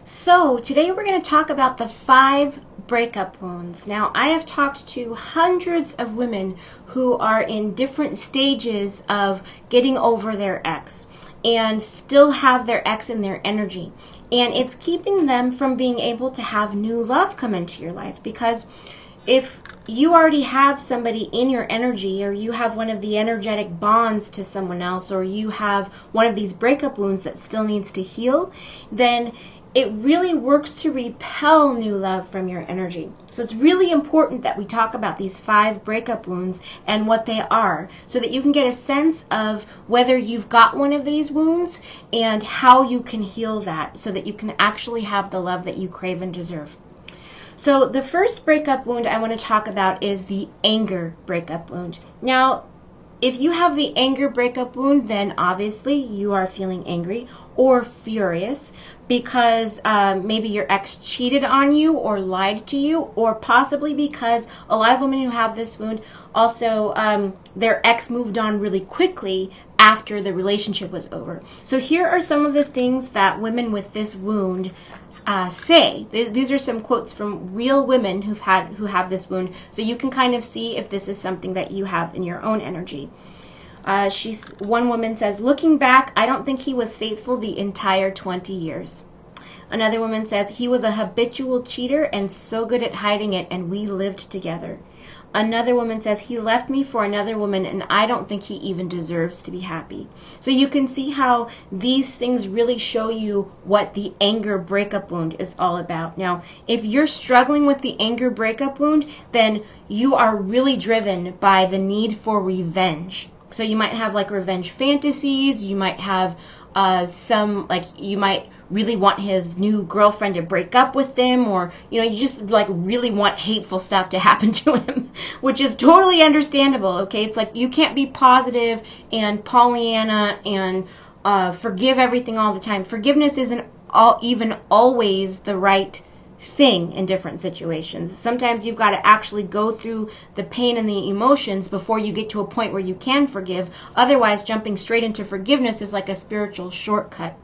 So today we're going to talk about the 5 breakup wounds. Now, I have talked to hundreds of women who are in different stages of getting over their ex and still have their ex in their energy. And it's keeping them from being able to have new love come into your life, because if you already have somebody in your energy, or you have one of the energetic bonds to someone else, or you have one of these breakup wounds that still needs to heal, then it really works to repel new love from your energy. So it's really important that we talk about these 5 breakup wounds and what they are, so that you can get a sense of whether you've got one of these wounds and how you can heal that, so that you can actually have the love that you crave and deserve. So the first breakup wound I want to talk about is the anger breakup wound. Now, if you have the anger breakup wound, then obviously you are feeling angry or furious because maybe your ex cheated on you or lied to you, or possibly because a lot of women who have this wound also, their ex moved on really quickly after the relationship was over. So here are some of the things that women with this wound say. These are some quotes from real women who have this wound, so you can kind of see if this is something that you have in your own energy. One woman says, "Looking back, I don't think he was faithful the entire 20 years." Another woman says, "He was a habitual cheater and so good at hiding it, and we lived together." Another woman says, "He left me for another woman, and I don't think he even deserves to be happy." So you can see how these things really show you what the anger breakup wound is all about. Now, if you're struggling with the anger breakup wound, then you are really driven by the need for revenge. So you might have like revenge fantasies, you might have you might really want his new girlfriend to break up with him, or you just like really want hateful stuff to happen to him, which is totally understandable. Okay, it's like you can't be positive and Pollyanna and forgive everything all the time. Forgiveness isn't even always the right thing in different situations. Sometimes you've got to actually go through the pain and the emotions before you get to a point where you can forgive. Otherwise, jumping straight into forgiveness is like a spiritual shortcut.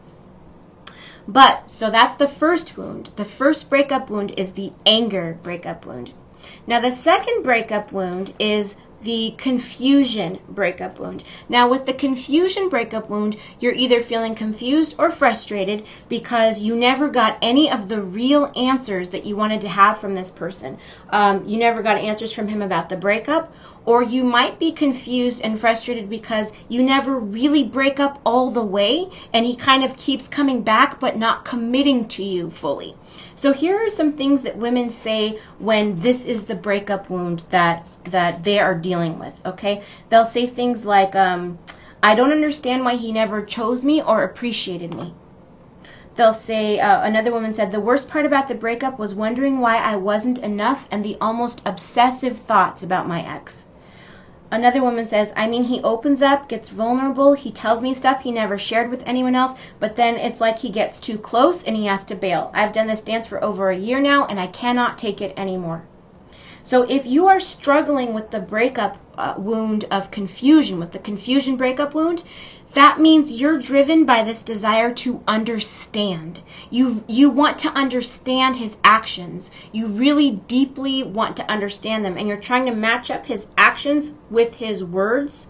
So that's the first wound. The first breakup wound is the anger breakup wound. Now, the second breakup wound is the confusion breakup wound. Now, with the confusion breakup wound, you're either feeling confused or frustrated because you never got any of the real answers that you wanted to have from this person. You never got answers from him about the breakup, or you might be confused and frustrated because you never really break up all the way, and he kind of keeps coming back but not committing to you fully. So here are some things that women say when this is the breakup wound that they are dealing with, okay? They'll say things like, "I don't understand why he never chose me or appreciated me." They'll say, another woman said, "The worst part about the breakup was wondering why I wasn't enough and the almost obsessive thoughts about my ex." Another woman says, he opens up, gets vulnerable, he tells me stuff he never shared with anyone else, but then it's like he gets too close and he has to bail. I've done this dance for over a year now, and I cannot take it anymore." So if you are struggling with the breakup wound of confusion, with the confusion breakup wound, that means you're driven by this desire to understand. You want to understand his actions. You really deeply want to understand them, and you're trying to match up his actions with his words,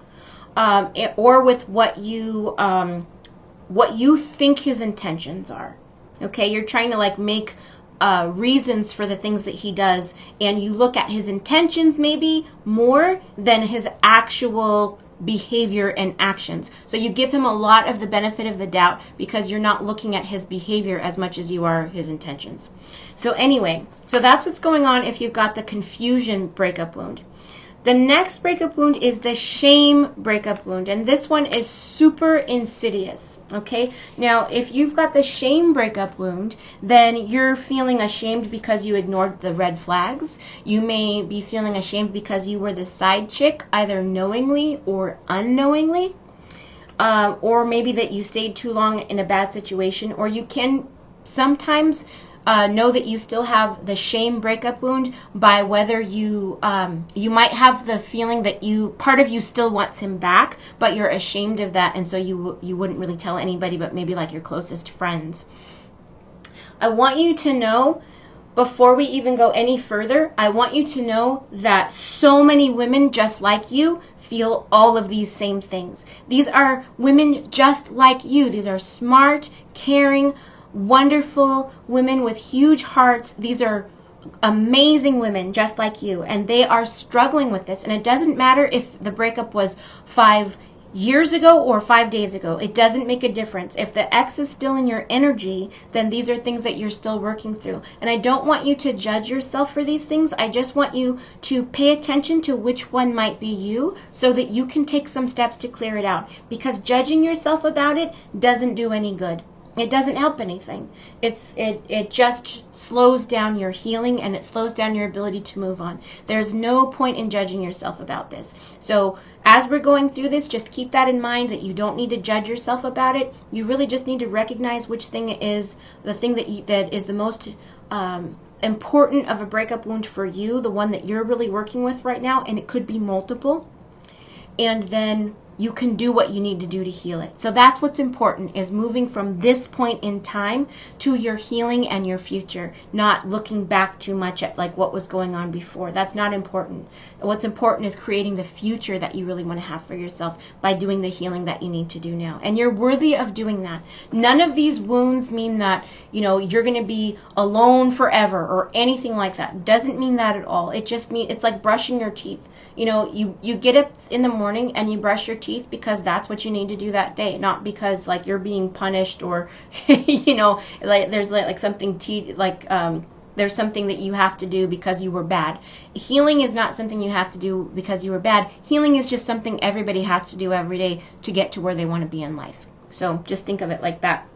or with what you think his intentions are. Okay, you're trying to make reasons for the things that he does, and you look at his intentions maybe more than his actual behavior and actions. So you give him a lot of the benefit of the doubt because you're not looking at his behavior as much as you are his intentions. So anyway, so that's what's going on if you've got the confusion breakup wound. The next breakup wound is the shame breakup wound, and this one is super insidious, okay? Now, if you've got the shame breakup wound, then you're feeling ashamed because you ignored the red flags. You may be feeling ashamed because you were the side chick, either knowingly or unknowingly, or maybe that you stayed too long in a bad situation, or you can sometimes know that you still have the shame breakup wound by whether you might have the feeling that part of you still wants him back, but you're ashamed of that, and so you wouldn't really tell anybody but maybe like your closest friends. I want you to know, before we even go any further, I want you to know that so many women just like you feel all of these same things. These are women just like you. These are smart, caring, wonderful women with huge hearts. These are amazing women just like you, and they are struggling with this. And it doesn't matter if the breakup was 5 years ago or 5 days ago. It doesn't make a difference. If the ex is still in your energy, then these are things that you're still working through. And I don't want you to judge yourself for these things. I just want you to pay attention to which one might be you, so that you can take some steps to clear it out. Because judging yourself about it doesn't do any good. It doesn't help anything. It just slows down your healing, and it slows down your ability to move on. There's no point in judging yourself about this. So as we're going through this, just keep that in mind, that you don't need to judge yourself about it. You really just need to recognize which thing is the thing that is the most important of a breakup wound for you, the one that you're really working with right now, and it could be multiple. And then you can do what you need to do to heal it. So that's what's important, is moving from this point in time to your healing and your future, not looking back too much at like what was going on before. That's not important. What's important is creating the future that you really want to have for yourself by doing the healing that you need to do now. And you're worthy of doing that. None of these wounds mean that, you're going to be alone forever or anything like that. It doesn't mean that at all. It just means it's like brushing your teeth. You get up in the morning and you brush your teeth because that's what you need to do that day, not because like you're being punished or like there's like something there's something that you have to do because you were bad. Healing is not something you have to do because you were bad. Healing is just something everybody has to do every day to get to where they want to be in life. So just think of it like that.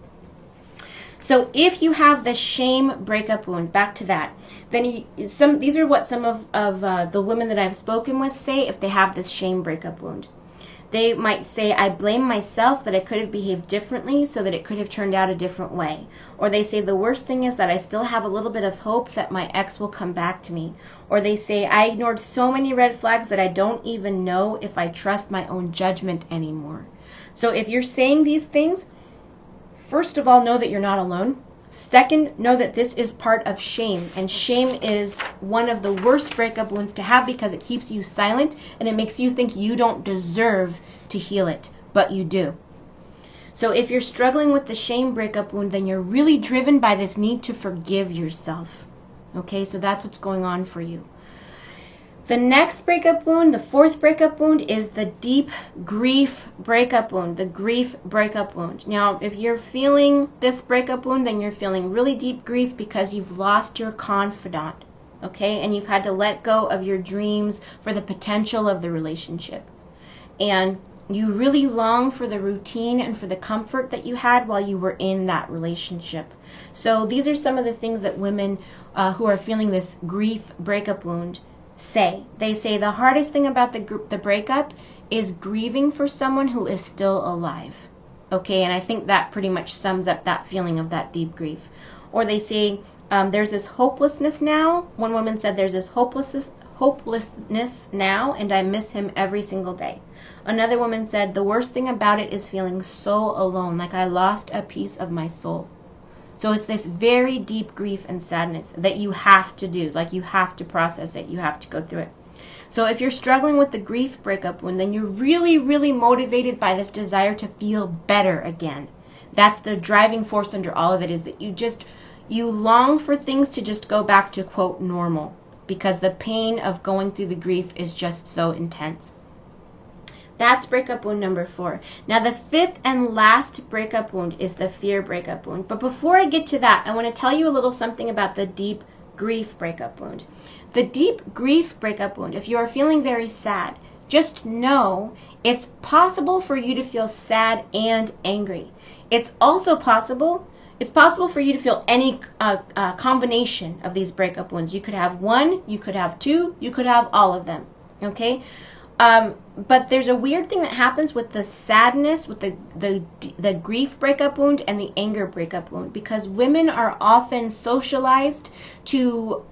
So if you have the shame breakup wound, back to that, then these are what some of the women that I've spoken with say if they have this shame breakup wound. They might say, I blame myself that I could have behaved differently so that it could have turned out a different way. Or they say, the worst thing is that I still have a little bit of hope that my ex will come back to me. Or they say, I ignored so many red flags that I don't even know if I trust my own judgment anymore. So if you're saying these things, first of all, know that you're not alone. Second, know that this is part of shame. And shame is one of the worst breakup wounds to have because it keeps you silent and it makes you think you don't deserve to heal it, but you do. So if you're struggling with the shame breakup wound, then you're really driven by this need to forgive yourself. Okay, so that's what's going on for you. The next breakup wound, the fourth breakup wound, is the deep grief breakup wound, the grief breakup wound. Now, if you're feeling this breakup wound, then you're feeling really deep grief because you've lost your confidant, okay? And you've had to let go of your dreams for the potential of the relationship. And you really long for the routine and for the comfort that you had while you were in that relationship. So these are some of the things that women who are feeling this grief breakup wound say. They say the hardest thing about the breakup is grieving for someone who is still alive. Okay, and I think that pretty much sums up that feeling of that deep grief. Or they say there's this hopelessness now. One woman said there's this hopelessness now, and I miss him every single day. Another woman said the worst thing about it is feeling so alone, like I lost a piece of my soul. So it's this very deep grief and sadness that you have to do. Like you have to process it. You have to go through it. So if you're struggling with the grief breakup wound, then you're really, really motivated by this desire to feel better again. That's the driving force under all of it, is that you long for things to just go back to, quote, normal, because the pain of going through the grief is just so intense. That's breakup wound number 4. Now the fifth and last breakup wound is the fear breakup wound. But before I get to that, I want to tell you a little something about the deep grief breakup wound. The deep grief breakup wound, if you are feeling very sad, just know it's possible for you to feel sad and angry. It's also possible for you to feel any combination of these breakup wounds. You could have one, you could have two, you could have all of them. Okay? But there's a weird thing that happens with the sadness, with the grief breakup wound and the anger breakup wound, because women are often socialized to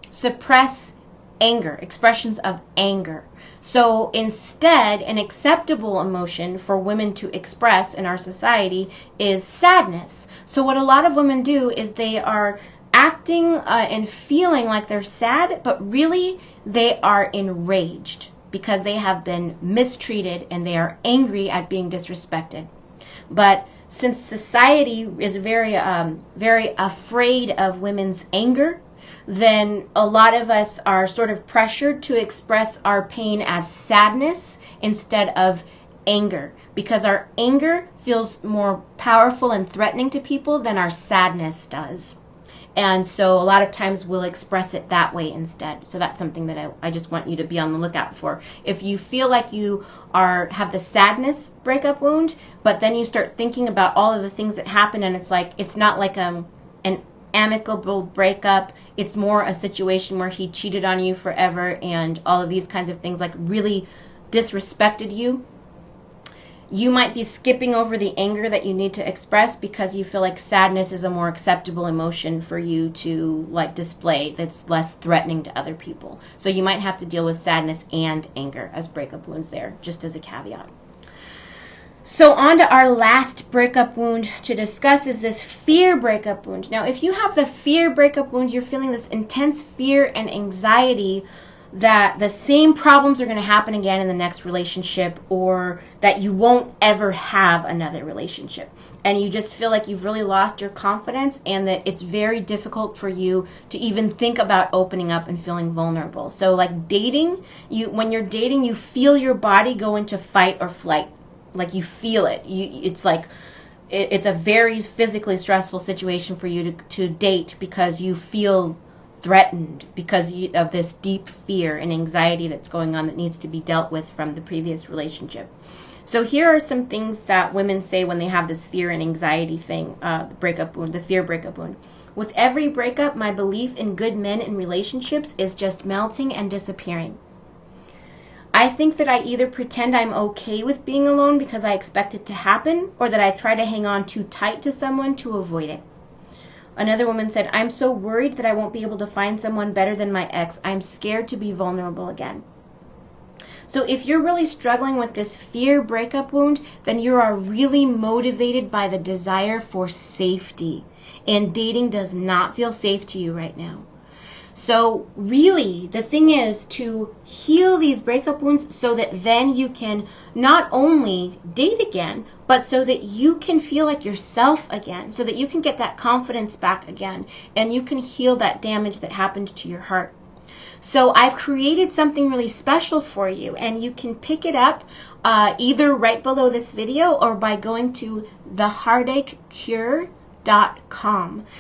suppress anger, expressions of anger. So instead, an acceptable emotion for women to express in our society is sadness. So what a lot of women do is they are acting and feeling like they're sad, but really they are enraged because they have been mistreated and they are angry at being disrespected. But since society is very afraid of women's anger, then a lot of us are sort of pressured to express our pain as sadness instead of anger, because our anger feels more powerful and threatening to people than our sadness does. And so a lot of times we'll express it that way instead. So that's something that I just want you to be on the lookout for. If you feel like you have the sadness breakup wound, but then you start thinking about all of the things that happen, and it's not like an amicable breakup. It's more a situation where he cheated on you forever and all of these kinds of things, like really disrespected you. You might be skipping over the anger that you need to express because you feel like sadness is a more acceptable emotion for you to display, that's less threatening to other people. So you might have to deal with sadness and anger as breakup wounds there, just as a caveat. So on to our last breakup wound to discuss is this fear breakup wound. Now, if you have the fear breakup wound, you're feeling this intense fear and anxiety that the same problems are going to happen again in the next relationship, or that you won't ever have another relationship. And you just feel like you've really lost your confidence and that it's very difficult for you to even think about opening up and feeling vulnerable. So like dating, when you're dating, you feel your body go into fight or flight. Like you feel it. It's like it's a very physically stressful situation for you to date because you feel threatened because of this deep fear and anxiety that's going on that needs to be dealt with from the previous relationship. So here are some things that women say when they have this fear and anxiety thing, the breakup wound, the fear breakup wound. With every breakup, my belief in good men in relationships is just melting and disappearing. I think that I either pretend I'm okay with being alone because I expect it to happen, or that I try to hang on too tight to someone to avoid it. Another woman said, I'm so worried that I won't be able to find someone better than my ex. I'm scared to be vulnerable again. So if you're really struggling with this fear breakup wound, then you are really motivated by the desire for safety. And dating does not feel safe to you right now. So really, the thing is to heal these breakup wounds so that then you can not only date again, but so that you can feel like yourself again, so that you can get that confidence back again, and you can heal that damage that happened to your heart. So I've created something really special for you, and you can pick it up either right below this video or by going to theheartachecure.com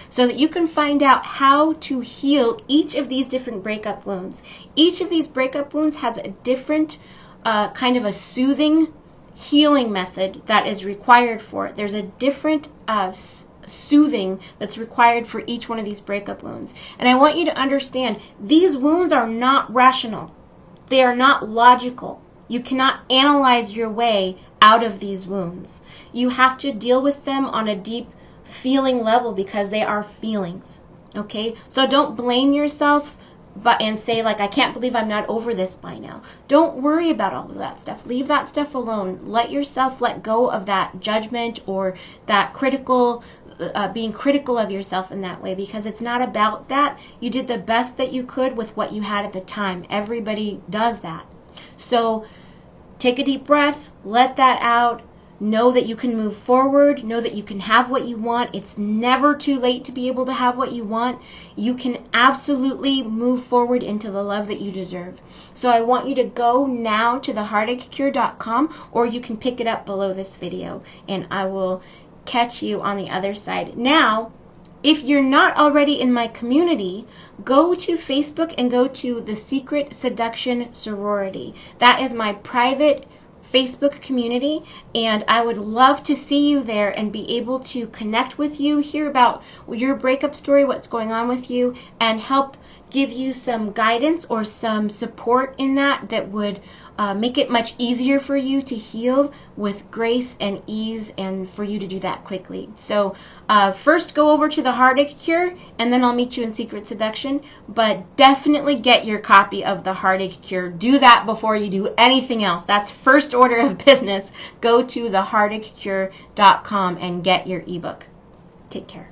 so that you can find out how to heal each of these different breakup wounds. Each of these breakup wounds has a different kind of a soothing healing method that is required for it. There's a different soothing that's required for each one of these breakup wounds. And I want you to understand, these wounds are not rational. They are not logical. You cannot analyze your way out of these wounds. You have to deal with them on a deep feeling level because they are feelings. Okay? So don't blame yourself and say, like, I can't believe I'm not over this by now. Don't worry about all of that stuff. Leave that stuff alone. Let yourself let go of that judgment or that critical, being critical of yourself in that way, because it's not about that. You did the best that you could with what you had at the time. Everybody does that. So take a deep breath, let that out. Know that you can move forward. Know that you can have what you want. It's never too late to be able to have what you want. You can absolutely move forward into the love that you deserve. So I want you to go now to theheartachecure.com, or you can pick it up below this video, and I will catch you on the other side. Now, if you're not already in my community, go to Facebook and go to the Secret Seduction Sorority. That is my private Facebook community, and I would love to see you there and be able to connect with you, hear about your breakup story, what's going on with you, and help give you some guidance or some support in that would make it much easier for you to heal with grace and ease, and for you to do that quickly. So first go over to the Heartache Cure, and then I'll meet you in Secret Seduction. But definitely get your copy of the Heartache Cure. Do that before you do anything else. That's first order of business. Go to theheartachecure.com and get your ebook. Take care.